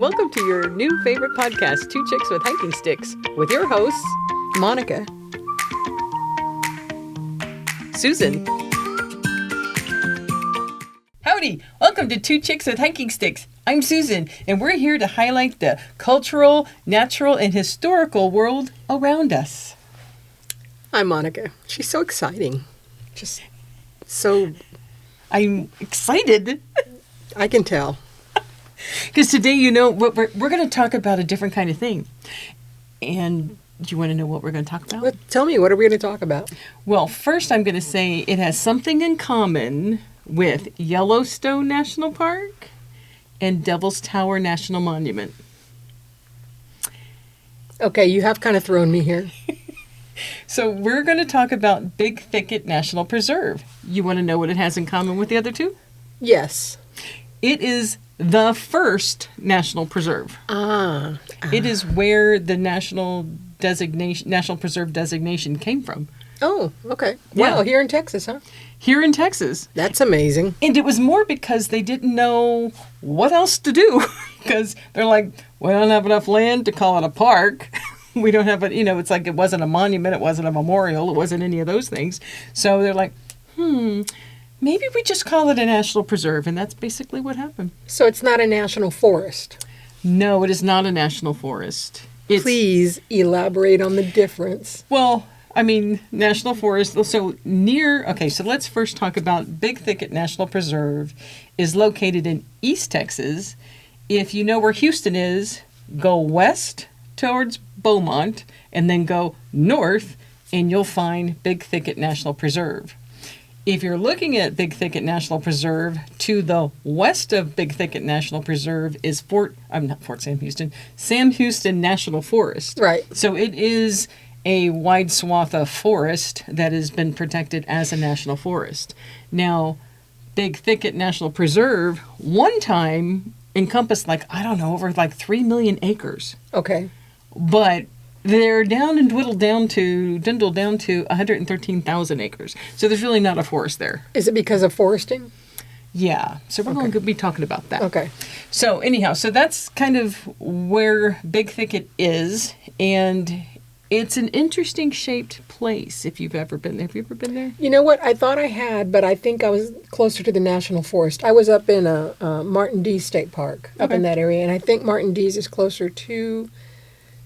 Welcome to your new favorite podcast, Two Chicks with Hiking Sticks, with your hosts, Monica. Susan. Howdy! Welcome to Two Chicks with Hiking Sticks. I'm Susan, and we're here to highlight the cultural, natural, and historical world around us. I'm Monica. She's so exciting. Just so... I'm excited. I can tell. Because today, you know, we're going to talk about a different kind of thing. And do you want to know what we're going to talk about? Well, tell me, what are we going to talk about? Well, first I'm going to say it has something in common with Yellowstone National Park and Devil's Tower National Monument. Okay, you have kind of thrown me here. So we're going to talk about Big Thicket National Preserve. You want to know what it has in common with the other two? Yes. It is the first national preserve. It is where the national preserve designation came from. Oh, okay. Yeah. Wow, here in Texas, huh? Here in Texas. That's amazing. And it was more because they didn't know what else to do. Because they're like, we don't have enough land to call it a park. We don't have a, it's like it wasn't a monument, it wasn't a memorial, it wasn't any of those things. So they're like, maybe we just call it a national preserve. And that's basically what happened. So it's not a national forest. No, it is not a national forest. Please elaborate on the difference. Well, I mean, national forest, so let's first talk about Big Thicket National Preserve is located in East Texas. If you know where Houston is, go west towards Beaumont and then go north and you'll find Big Thicket National Preserve. If you're looking at Big Thicket National Preserve, to the west of Big Thicket National Preserve is Sam Houston National Forest. Right. So it is a wide swath of forest that has been protected as a national forest. Now, Big Thicket National Preserve one time encompassed over 3 million acres. Okay. But they're dwindled down to 113,000 acres. So there's really not a forest there. Is it because of foresting? Yeah. So we're going to be talking about that. Okay. So anyhow, that's kind of where Big Thicket is. And it's an interesting shaped place if you've ever been there. Have you ever been there? You know what? I thought I had, but I think I was closer to the National Forest. I was up in Martin Dees State Park, up in that area. And I think Martin Dees is closer to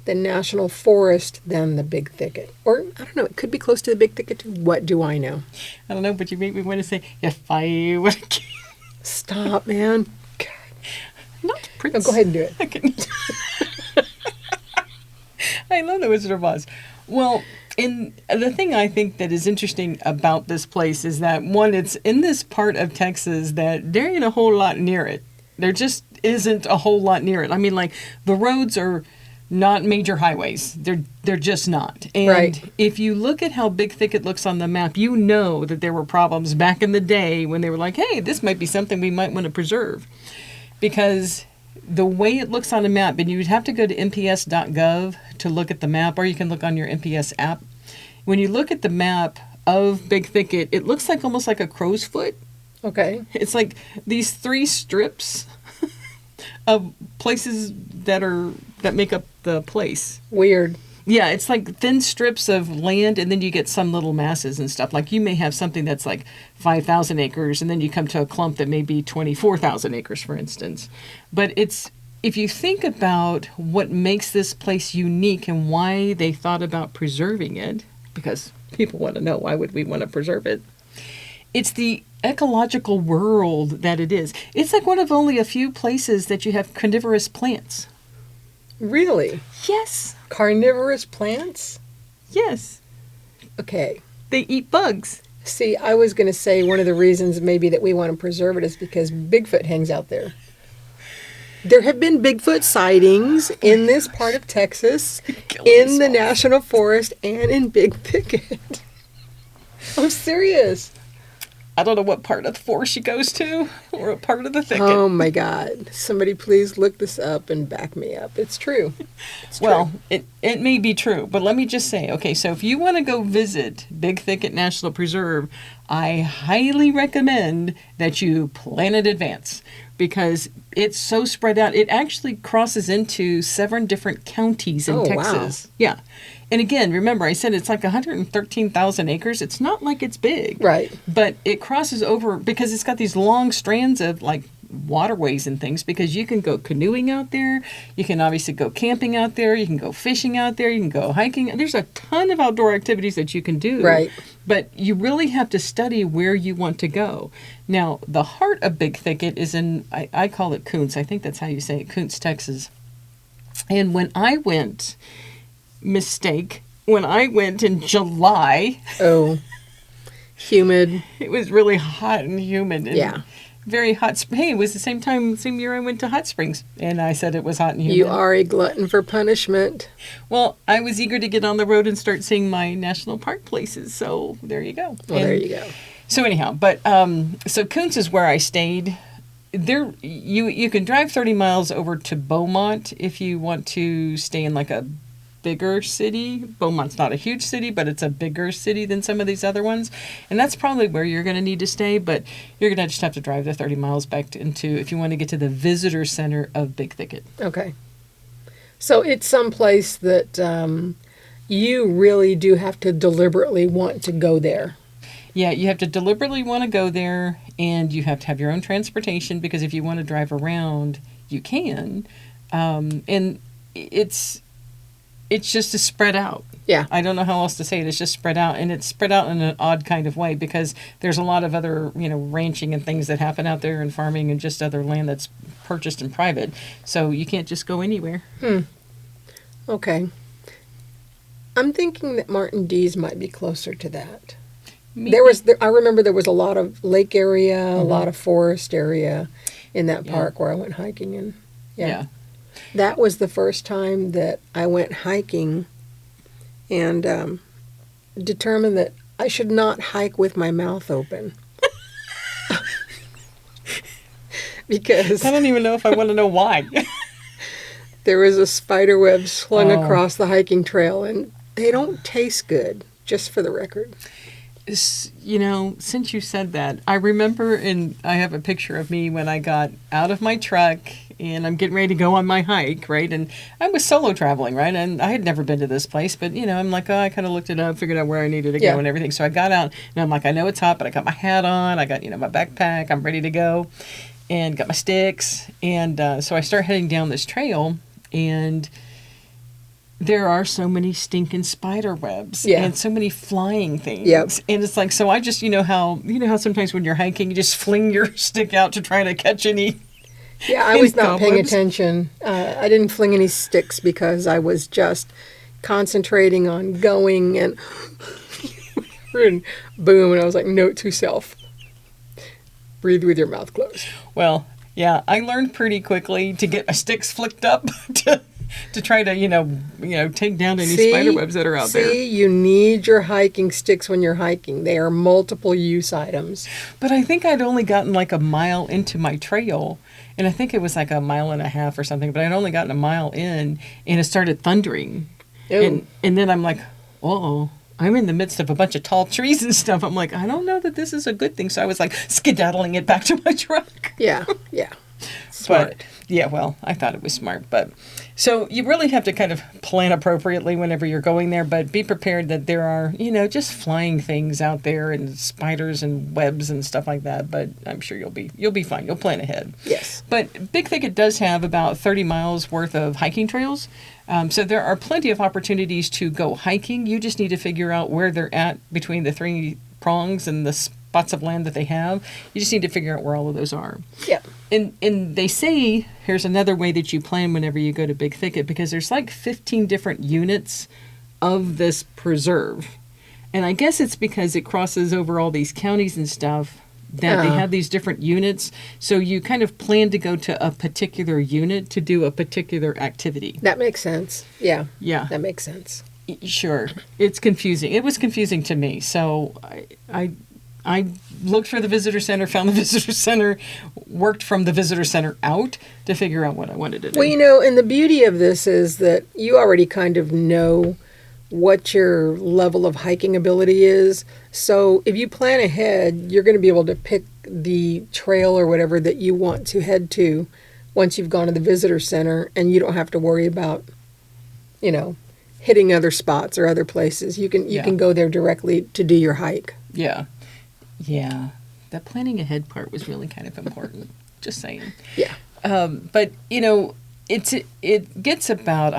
the National Forest than the Big Thicket. Or, I don't know, it could be close to the Big Thicket too. What do I know? I don't know, but you make me want to say, if I would... Stop, man. God. Not Prince. No, go ahead and do it. I love the Wizard of Oz. Well, and the thing I think that is interesting about this place is that, one, it's in this part of Texas that there ain't a whole lot near it. There just isn't a whole lot near it. I mean, the roads are not major highways. They're just not. And right. If you look at how Big Thicket looks on the map, you know that there were problems back in the day when they were like, hey, this might be something we might want to preserve. Because the way it looks on a map, and you'd have to go to nps.gov to look at the map, or you can look on your NPS app. When you look at the map of Big Thicket, it looks almost like a crow's foot. Okay. It's like these 3 strips of places that make up the place. Weird. Yeah, it's like thin strips of land, and then you get some little masses and stuff. Like you may have something that's 5,000 acres, and then you come to a clump that may be 24,000 acres, for instance. But if you think about what makes this place unique and why they thought about preserving it, because people want to know why would we want to preserve it, it's the ecological world that it is. It's one of only a few places that you have carnivorous plants. Really? Yes. Carnivorous plants? Yes. Okay. They eat bugs. See, I was going to say one of the reasons maybe that we want to preserve it is because Bigfoot hangs out there. There have been Bigfoot sightings in this part of Texas, in the National Forest, and in Big Thicket. I'm serious. I don't know what part of the forest she goes to or what part of the thicket. Oh, my God. Somebody please look this up and back me up. It's true. It's true. Well, it may be true, but let me just say, okay, so if you want to go visit Big Thicket National Preserve, I highly recommend that you plan in advance. because it's so spread out. It actually crosses into 7 different counties in Texas. Wow. Yeah. And again, remember, I said it's like 113,000 acres. It's not like it's big. Right. But it crosses over because it's got these long strands of like waterways and things, because you can go canoeing out there. You can obviously go camping out there. You can go fishing out there. You can go hiking. There's a ton of outdoor activities that you can do. Right. But you really have to study where you want to go. Now, the heart of Big Thicket is in, I call it Kuntz. I think that's how you say it, Kuntz, Texas. And when I went... when I went in July. Oh, humid. It was really hot and humid. And yeah. Very hot. Hey, it was the same year I went to Hot Springs, and I said it was hot and humid. You are a glutton for punishment. Well, I was eager to get on the road and start seeing my national park places, so there you go. Well, there you go. So anyhow, but so Kuntz is where I stayed. There, you can drive 30 miles over to Beaumont if you want to stay in like a bigger city. Beaumont's not a huge city, but it's a bigger city than some of these other ones. And that's probably where you're going to need to stay, but you're going to just have to drive the 30 miles back into, if you want to get to the visitor center of Big Thicket. Okay. So it's someplace that you really do have to deliberately want to go there. Yeah, you have to deliberately want to go there, and you have to have your own transportation, because if you want to drive around, you can. And it's just spread out. Yeah. I don't know how else to say it. It's just spread out, and it's spread out in an odd kind of way, because there's a lot of other, ranching and things that happen out there, and farming, and just other land that's purchased in private. So you can't just go anywhere. Okay. I'm thinking that Martin D's might be closer to that. Maybe. I remember there was a lot of lake area, a lot of forest area in that park where I went hiking in. Yeah. That was the first time that I went hiking and determined that I should not hike with my mouth open. Because I don't even know if I want to know why. There was a spider web slung across the hiking trail, and they don't taste good, just for the record. Since you said that, I remember, and I have a picture of me when I got out of my truck and I'm getting ready to go on my hike, right? And I was solo traveling, right? And I had never been to this place, but, I'm like, I kind of looked it up, figured out where I needed to go and everything. So I got out, and I'm like, I know it's hot, but I got my hat on, I got, my backpack, I'm ready to go, and got my sticks. And so I start heading down this trail, and there are so many stinking spider webs and so many flying things. Yep. And it's like, so I just, how sometimes when you're hiking, you just fling your stick out to try to catch any. Yeah, I was not paying attention. I didn't fling any sticks because I was just concentrating on going, and boom, and I was like, note to self, breathe with your mouth closed. Well, yeah, I learned pretty quickly to get my sticks flicked up to try to, take down any spider webs that are out there. See, you need your hiking sticks when you're hiking. They are multiple use items. But I think I'd only gotten like a mile into my trail, and I think it was like a mile and a half or something, but I'd only gotten a mile in, and it started thundering. And then I'm like, uh-oh. I'm in the midst of a bunch of tall trees and stuff. I'm like, I don't know that this is a good thing. So I was like skedaddling it back to my truck. Yeah. Smart. But yeah, well, I thought it was smart. But so you really have to kind of plan appropriately whenever you're going there, but be prepared that there are, just flying things out there, and spiders and webs and stuff like that. But I'm sure you'll be fine. You'll plan ahead. Yes. But Big Thicket does have about 30 miles worth of hiking trails. So there are plenty of opportunities to go hiking. You just need to figure out where they're at between the 3 prongs and the spots of land that they have. You just need to figure out where all of those are. Yeah. And they say, here's another way that you plan whenever you go to Big Thicket, because there's like 15 different units of this preserve. And I guess it's because it crosses over all these counties and stuff that they have these different units. So you kind of plan to go to a particular unit to do a particular activity. That makes sense. Yeah. Yeah. That makes sense. Sure. It's confusing. It was confusing to me. So I looked for the visitor center, found the visitor center, worked from the visitor center out to figure out what I wanted to do. Well, and the beauty of this is that you already kind of know what your level of hiking ability is. So if you plan ahead, you're going to be able to pick the trail or whatever that you want to head to once you've gone to the visitor center, and you don't have to worry about, hitting other spots or other places. You can go there directly to do your hike. Yeah. Yeah. That planning ahead part was really kind of important. Just saying. Yeah. But, it gets about,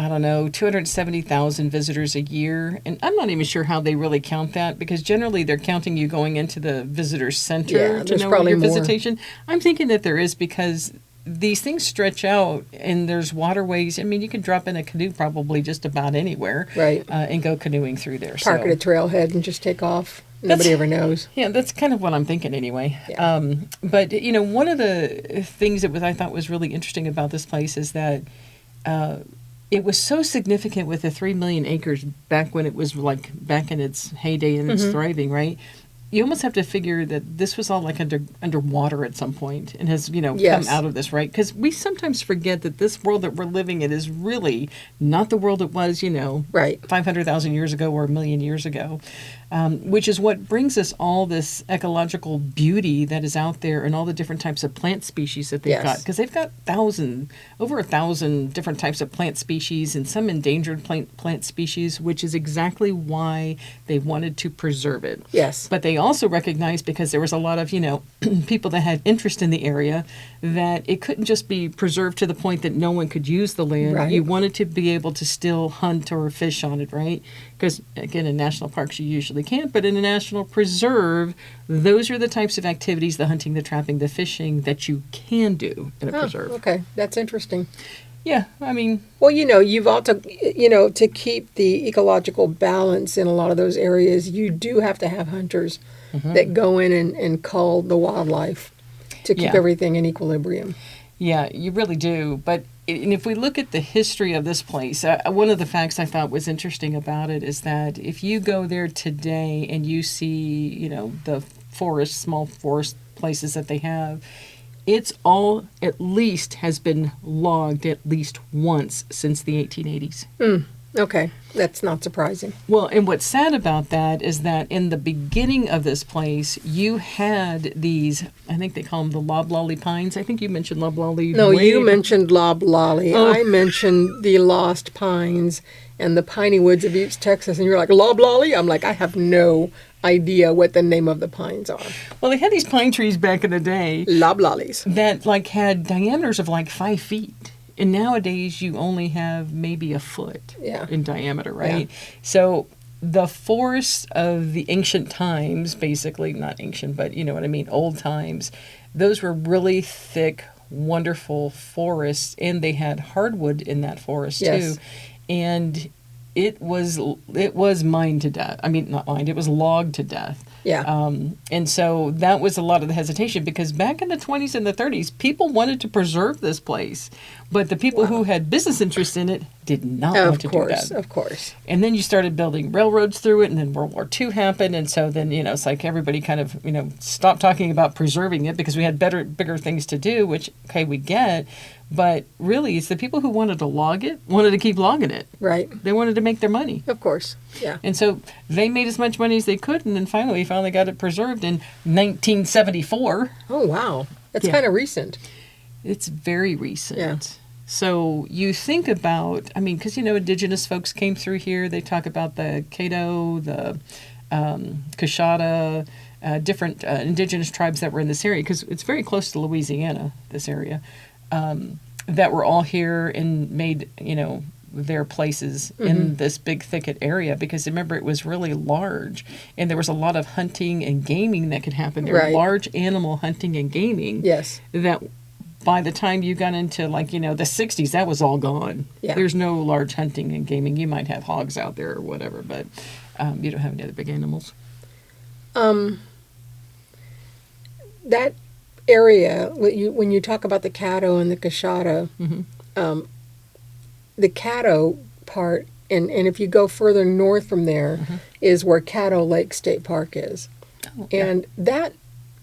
270,000 visitors a year. And I'm not even sure how they really count that, because generally they're counting you going into the visitor center to know your visitation. I'm thinking that there is, because these things stretch out and there's waterways. I mean, you can drop in a canoe probably just about anywhere. Right. And go canoeing through there. Park at a trailhead and just take off. Nobody ever knows. Yeah, that's kind of what I'm thinking anyway. Yeah. But, one of the things that I thought was really interesting about this place is that it was so significant with the 3 million acres back when it was back in its heyday and its thriving, right? You almost have to figure that this was all underwater at some point and has, come out of this, right? Because we sometimes forget that this world that we're living in is really not the world it was, right, 500,000 years ago or a million years ago, which is what brings us all this ecological beauty that is out there and all the different types of plant species that they've got. Because they've got over 1,000 different types of plant species and some endangered plant species, which is exactly why they wanted to preserve it. Yes. But they also recognized, because there was a lot of, people that had interest in the area, that it couldn't just be preserved to the point that no one could use the land. Right. You wanted to be able to still hunt or fish on it, right? Because, again, in national parks you usually can't, but in a national preserve, those are the types of activities, the hunting, the trapping, the fishing, that you can do in a preserve. Okay, that's interesting. Yeah, I mean... Well, you've also, to keep the ecological balance in a lot of those areas, you do have to have hunters that go in and cull the wildlife to keep everything in equilibrium. Yeah, you really do. But if we look at the history of this place, one of the facts I thought was interesting about it is that if you go there today and you see, the small forest places that they have, it's all at least has been logged at least once since the 1880s. Okay, that's not surprising. Well, and what's sad about that is that in the beginning of this place, you had these, I think they call them the loblolly pines. I think you mentioned loblolly. No, you mentioned loblolly. Oh. I mentioned the lost pines and the piney woods of East Texas, and you're like, loblolly? I'm like, I have no idea what the name of the pines are. Well, they had these pine trees back in the day. Loblollies. That had diameters of 5 feet. And nowadays, you only have maybe a foot in diameter, right? Yeah. So the forests of the ancient times, basically, not ancient, but you know what I mean, old times, those were really thick, wonderful forests, and they had hardwood in that forest, too. And it was mined to death. I mean, not mined, it was logged to death. Yeah. And so that was a lot of the hesitation, because back in the 20s and the 30s, people wanted to preserve this place. But the people who had business interests in it did not want to do that. Of course. And then you started building railroads through it, and then World War II happened. And so then, it's like everybody kind of, stopped talking about preserving it because we had bigger things to do, which, okay, we get. But really, it's the people who wanted to log it, wanted to keep logging it. Right. They wanted to make their money. Of course, yeah. And so they made as much money as they could, and then finally got it preserved in 1974. Oh, wow. That's kind of recent. It's very recent. Yeah. So you think about, because, Indigenous folks came through here. They talk about the Caddo, the Coshada, different Indigenous tribes that were in this area, because it's very close to Louisiana, this area. That were all here and made, their places in this Big Thicket area, because remember, it was really large and there was a lot of hunting and gaming that could happen there. Right. Large animal hunting and gaming. Yes. That by the time you got into the 60s, that was all gone. Yeah. There's no large hunting and gaming. You might have hogs out there or whatever, but you don't have any other big animals. That area, when you talk about the Caddo and the Coshada, the Caddo part, and if you go further north from there, is where Caddo Lake State Park is. Oh, yeah. And that,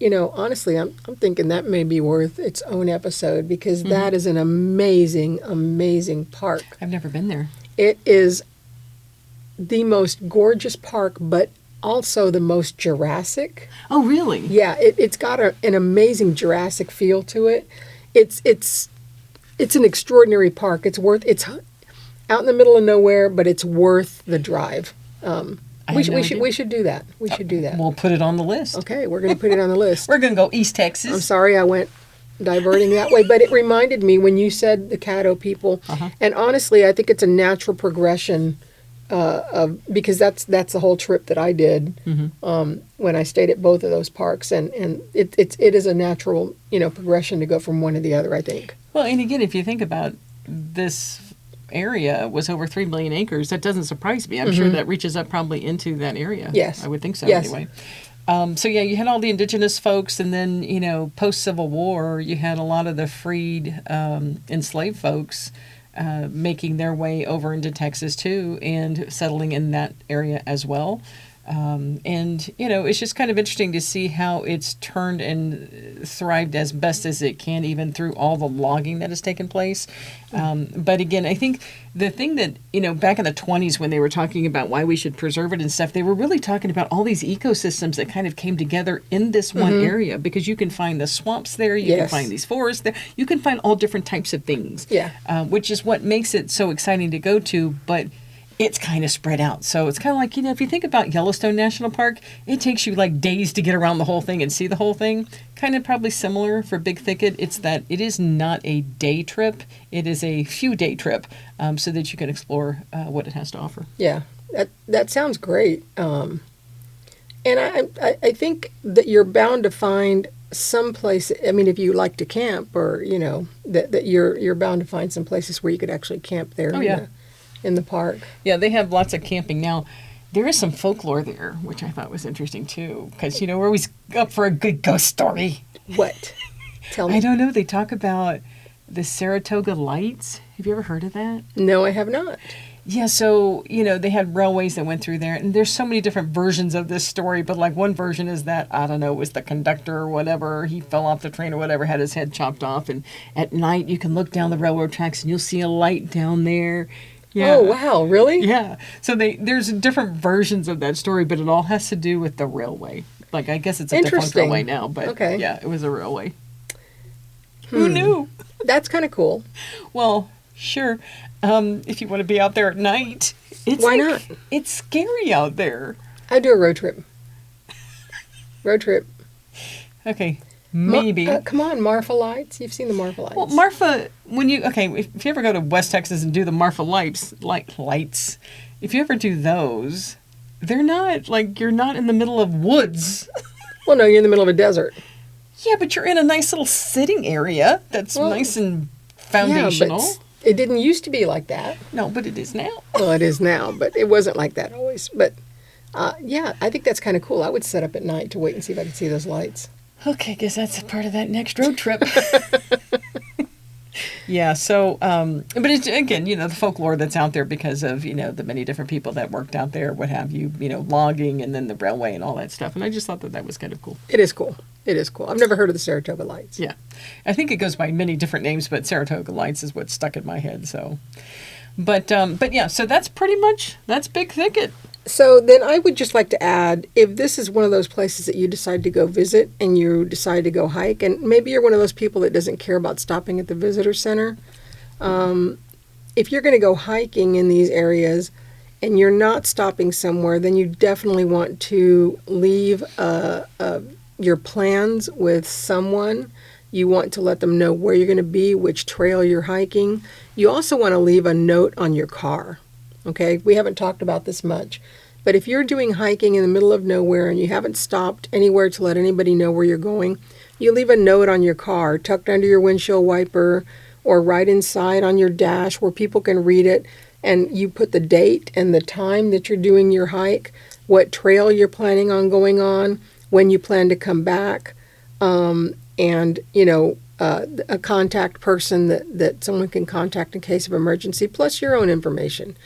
honestly, I'm thinking that may be worth its own episode, because that is an amazing, amazing park. I've never been there. It is the most gorgeous park, but also the most Jurassic. Oh, really? Yeah, it's got an amazing Jurassic feel to it. It's an extraordinary park. It's out in the middle of nowhere, but it's worth the drive. We should do that. We should do that. We'll put it on the list. Okay, we're going to put it on the list. We're going to go East Texas. I'm sorry I went diverting that way, but it reminded me when you said the Caddo people, and honestly, I think it's a natural progression because that's the whole trip that I did when I stayed at both of those parks, and it is a natural progression to go from one to the other, I think. Well, and again, if you think about this area was over 3 million acres, that doesn't surprise me. I'm sure that reaches up probably into that area. Yes. I would think so Yes. anyway. So yeah, you had all the indigenous folks, and then, post-Civil War, you had a lot of the freed, enslaved folks making their way over into Texas too, and settling in that area as well. It's just kind of interesting to see how it's turned and thrived as best as it can, even through all the logging that has taken place. But again, I think the thing that, back in the 20s when they were talking about why we should preserve it and stuff, they were really talking about all these ecosystems that kind of came together in this one area, because you can find the swamps there, you can find these forests there, you can find all different types of things, which is what makes it so exciting to go to, but it's kind of spread out. So it's kind of like, if you think about Yellowstone National Park, it takes you like days to get around the whole thing and see the whole thing. Kind of probably similar for Big Thicket. It's that it is not a day trip. It is a few day trip so that you can explore what it has to offer. Yeah, that sounds great. And I think that you're bound to find some place, if you like to camp or, that you're bound to find some places where you could actually camp there. Oh, yeah. In the park. Yeah, they have lots of camping now. There is some folklore there, which I thought was interesting too, because we're always up for a good ghost story. What? Tell me. I don't know. They talk about the Saratoga Lights. Have you ever heard of that? No, I have not. Yeah, so they had railways that went through there, and there's so many different versions of this story. But like one version is that it was the conductor or whatever. He fell off the train or whatever, had his head chopped off, and at night you can look down the railroad tracks and you'll see a light down there. Yeah. Oh, wow, really? Yeah. So there's different versions of that story, but it all has to do with the railway. Like, I guess it's a defunct railway now, but yeah, it was a railway. Who knew? That's kind of cool. Well, sure. If you want to be out there at night. Why not? It's scary out there. I do a road trip. Okay. Maybe. Come on, Marfa Lights. You've seen the Marfa Lights. Well, Marfa, if you ever go to West Texas and do the Marfa lights, if you ever do those, they're not, you're not in the middle of woods. Well, no, you're in the middle of a desert. Yeah, but you're in a nice little sitting area that's nice and foundational. Yeah, but it didn't used to be like that. No, but it is now. Well, it is now, but it wasn't like that always. But, I think that's kind of cool. I would set up at night to wait and see if I could see those lights. Okay, I guess that's a part of that next road trip. Yeah, so, but it's, again, the folklore that's out there because of, the many different people that worked out there, what have you, logging and then the railway and all that stuff. And I just thought that was kind of cool. It is cool. I've never heard of the Saratoga Lights. Yeah. I think it goes by many different names, but Saratoga Lights is what stuck in my head, so. But yeah, so that's Big Thicket. So then I would just like to add, if this is one of those places that you decide to go visit and you decide to go hike, and maybe you're one of those people that doesn't care about stopping at the visitor center, if you're going to go hiking in these areas and you're not stopping somewhere, then you definitely want to leave your plans with someone. You want to let them know where you're going to be, which trail you're hiking. You also want to leave a note on your car. Okay, we haven't talked about this much, but if you're doing hiking in the middle of nowhere and you haven't stopped anywhere to let anybody know where you're going, you leave a note on your car, tucked under your windshield wiper or right inside on your dash where people can read it, and you put the date and the time that you're doing your hike, what trail you're planning on going on, when you plan to come back, and, a contact person that someone can contact in case of emergency, plus your own information.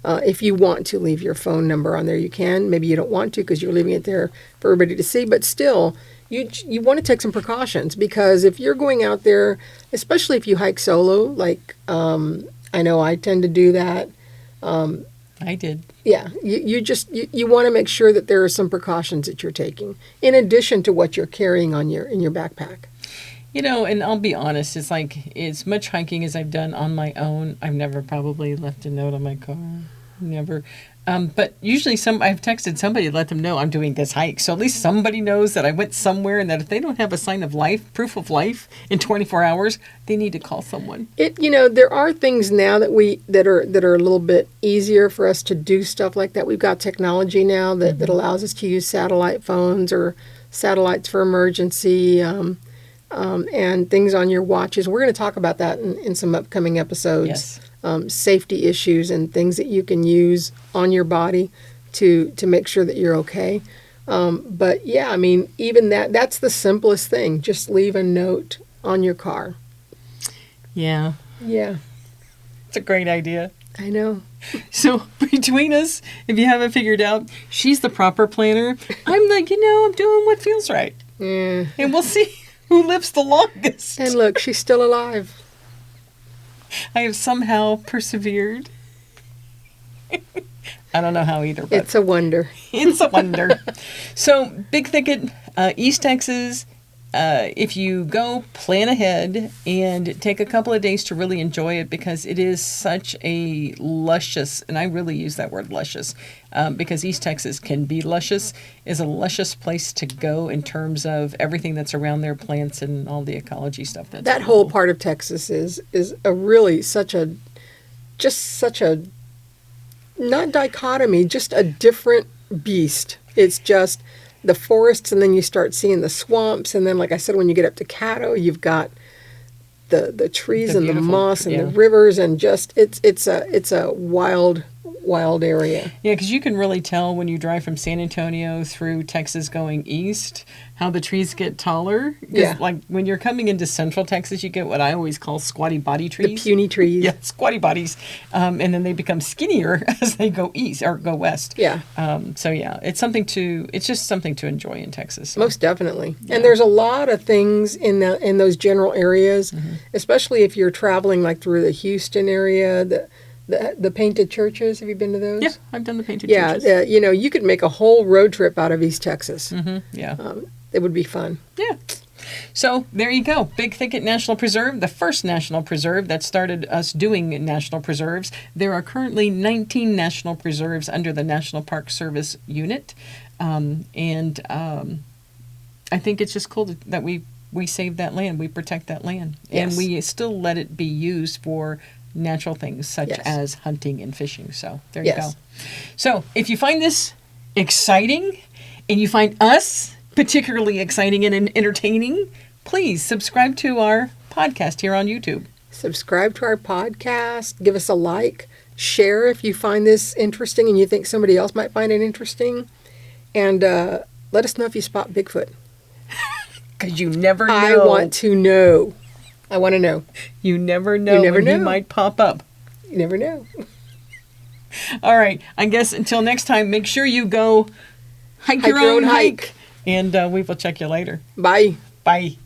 If you want to leave your phone number on there, you can. Maybe you don't want to because you're leaving it there for everybody to see. But still, you want to take some precautions, because if you're going out there, especially if you hike solo, like I know I tend to do that, I did. Yeah, you want to make sure that there are some precautions that you're taking in addition to what you're carrying on in your backpack. You know, and I'll be honest, it's like as much hiking as I've done on my own, I've never probably left a note on my car. Never. But usually I've texted somebody to let them know I'm doing this hike. So at least somebody knows that I went somewhere, and that if they don't have a sign of life, proof of life in 24 hours, they need to call someone. There are things now that are a little bit easier for us to do stuff like that. We've got technology now that allows us to use satellite phones or satellites for emergency and things on your watches. We're going to talk about that in some upcoming episodes. Yes. Safety issues and things that you can use on your body to make sure that you're okay. But yeah, I mean, even that's the simplest thing. Just leave a note on your car. Yeah. Yeah. It's a great idea. I know. So between us, if you haven't figured out, she's the proper planner. I'm like, I'm doing what feels right. Yeah. And we'll see who lives the longest. And look, she's still alive. I have somehow persevered. I don't know how either, but It's a wonder. it's a wonder. So, Big Thicket, East Texas. If you go, plan ahead and take a couple of days to really enjoy it, because it is such a luscious, and I really use that word luscious, because East Texas can be luscious, is a luscious place to go in terms of everything that's around there, plants and all the ecology stuff. That whole part of Texas is a really such a not dichotomy, just a different beast. It's just the forests, and then you start seeing the swamps, and then, like I said, when you get up to Caddo, you've got the trees The and the beautiful- moss and yeah. the rivers, and just it's a wild area. Yeah, because you can really tell when you drive from San Antonio through Texas going east how the trees get taller. 'Cause, Yeah. like when you're coming into central Texas, you get what I always call squatty body The trees. puny trees. Yeah, squatty bodies. And then they become skinnier as they go east or go west. Yeah. So yeah, it's just something to enjoy in Texas. So. Most definitely. And there's a lot of things in those general areas, especially if you're traveling like through the Houston area, the painted churches. Have you been to those? Yeah, I've done the painted Yeah, churches. you could make a whole road trip out of East Texas. Yeah. It would be fun. Yeah. So there you go. Big Thicket National Preserve, the first national preserve that started us doing national preserves. There are currently 19 national preserves under the National Park Service unit. I think it's just cool that we save that land, we protect that land, and Yes. we still let it be used for natural things such Yes. as hunting and fishing. So there you Yes. go. So if you find this exciting and you find us particularly exciting and entertaining, please subscribe to our podcast here on YouTube. Subscribe to our podcast. Give us a like. Share if you find this interesting and you think somebody else might find it interesting. And let us know if you spot Bigfoot. Because you never know. I want to know. I want to know. You never know. You never when know. He might pop up. You never know. All right. I guess until next time, make sure you go hike your own hike. And we will check you later. Bye. Bye.